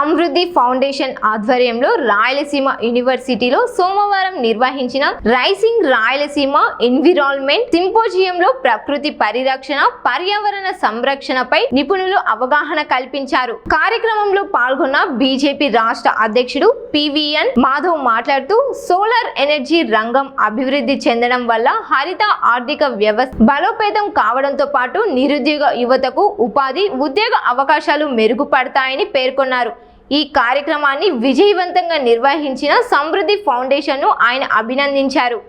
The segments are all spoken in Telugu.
సమృద్ధి ఫౌండేషన్ ఆధ్వర్యంలో రాయలసీమ యూనివర్సిటీలో సోమవారం నిర్వహించిన రైసింగ్ రాయలసీమ ఎన్విరాన్మెంట్ సింపోజియంలో ప్రకృతి పరిరక్షణ, పర్యావరణ సంరక్షణపై నిపుణులు అవగాహన కల్పించారు. కార్యక్రమంలో పాల్గొన్న బీజేపీ రాష్ట్ర అధ్యక్షుడు పివిఎన్ మాధవ్ మాట్లాడుతూ సోలార్ ఎనర్జీ రంగం అభివృద్ధి చెందడం వల్ల హరిత ఆర్థిక వ్యవస్థ బలోపేతం కావడంతో పాటు నిరుద్యోగ యువతకు ఉపాధి, ఉద్యోగ అవకాశాలు మెరుగుపడతాయని పేర్కొన్నారు. ఈ కార్యక్రమాన్ని విజయవంతంగా నిర్వహించిన సమృద్ధి ఫౌండేషన్ను ఆయన అభినందించారు.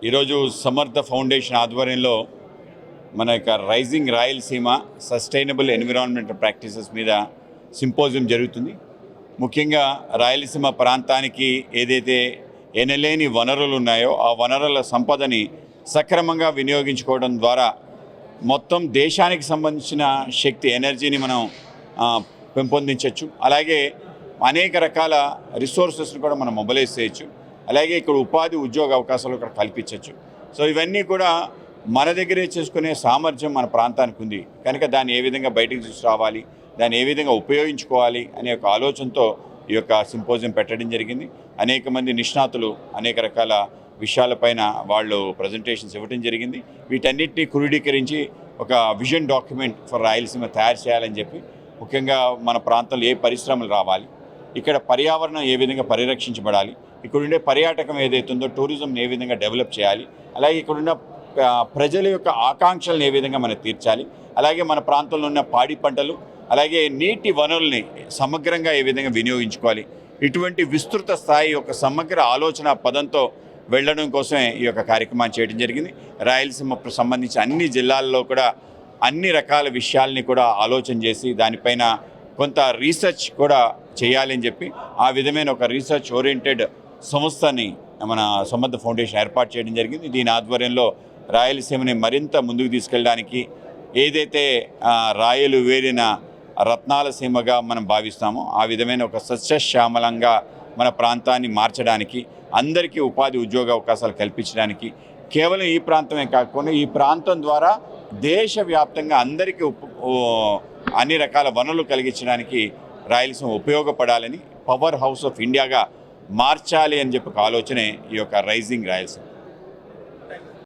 ఈరోజు సమర్థ ఫౌండేషన్ ఆధ్వర్యంలో మన యొక్క rising Rayalaseema sustainable environmental practices మీద సింపోజియం జరుగుతుంది. ముఖ్యంగా రాయలసీమ ప్రాంతానికి ఏదైతే ఎనలేని వనరులు ఉన్నాయో ఆ వనరుల సంపదని సక్రమంగా వినియోగించుకోవడం ద్వారా మొత్తం దేశానికి సంబంధించిన శక్తి, ఎనర్జీని మనం పెంపొందించవచ్చు. అలాగే అనేక రకాల రిసోర్సెస్ని కూడా మనం మొబిలైజ్ చేయొచ్చు. అలాగే ఇక్కడ ఉపాధి, ఉద్యోగ అవకాశాలు ఇక్కడ కల్పించవచ్చు. సో ఇవన్నీ కూడా మన దగ్గరే చేసుకునే సామర్థ్యం మన ప్రాంతానికి ఉంది కనుక దాన్ని ఏ విధంగా బయటికి తీసుకురావాలి, దాన్ని ఏ విధంగా ఉపయోగించుకోవాలి అనే ఒక ఆలోచనతో ఈ యొక్క సింపోజియం పెట్టడం జరిగింది. అనేక మంది నిష్ణాతులు అనేక రకాల విషయాలపైన వాళ్ళు ప్రజెంటేషన్స్ ఇవ్వడం జరిగింది. వీటన్నిటిని క్రోడీకరించి ఒక విజన్ డాక్యుమెంట్ ఫర్ రాయలసీమ తయారు చేయాలని చెప్పి, ముఖ్యంగా మన ప్రాంతంలో ఏ పరిశ్రమలు రావాలి, ఇక్కడ పర్యావరణం ఏ విధంగా పరిరక్షించబడాలి, ఇక్కడుండే పర్యాటకం ఏదైతుందో టూరిజంని ఏ విధంగా డెవలప్ చేయాలి, అలాగే ఇక్కడున్న ప్రజల యొక్క ఆకాంక్షలను ఏ విధంగా మనం తీర్చాలి, అలాగే మన ప్రాంతంలో ఉన్న పాడి పంటలు, అలాగే నీటి వనరుల్ని సమగ్రంగా ఏ విధంగా వినియోగించుకోవాలి, ఇటువంటి విస్తృత స్థాయి యొక్క సమగ్ర ఆలోచన పదంతో వెళ్ళడం కోసమే ఈ యొక్క కార్యక్రమాన్ని చేయడం జరిగింది. రాయలసీమకు సంబంధించి అన్ని జిల్లాల్లో కూడా అన్ని రకాల విషయాల్ని కూడా ఆలోచన చేసి దానిపైన కొంత రీసెర్చ్ కూడా చేయాలని చెప్పి ఆ విధమైన ఒక రీసెర్చ్ ఓరియంటెడ్ సంస్థని మన సమర్థ ఫౌండేషన్ ఏర్పాటు చేయడం జరిగింది. దీని ఆధ్వర్యంలో రాయలసీమని మరింత ముందుకు తీసుకెళ్ళడానికి, ఏదైతే రాయలు వేరిన రత్నాల సీమగా మనం భావిస్తామో ఆ విధమైన ఒక సస్యశ్యామలంగా మన ప్రాంతాన్ని మార్చడానికి, అందరికీ ఉపాధి, ఉద్యోగ అవకాశాలు కల్పించడానికి, కేవలం ఈ ప్రాంతమే కాకుండా ఈ ప్రాంతం ద్వారా దేశవ్యాప్తంగా అందరికీ అన్ని రకాల వనరులు కలిగించడానికి రాయలసీమ ఉపయోగపడాలని, పవర్ హౌస్ ఆఫ్ ఇండియాగా మార్చాలి అని చెప్పి ఆలోచనే ఈ యొక్క రైజింగ్ రాయలసీమ.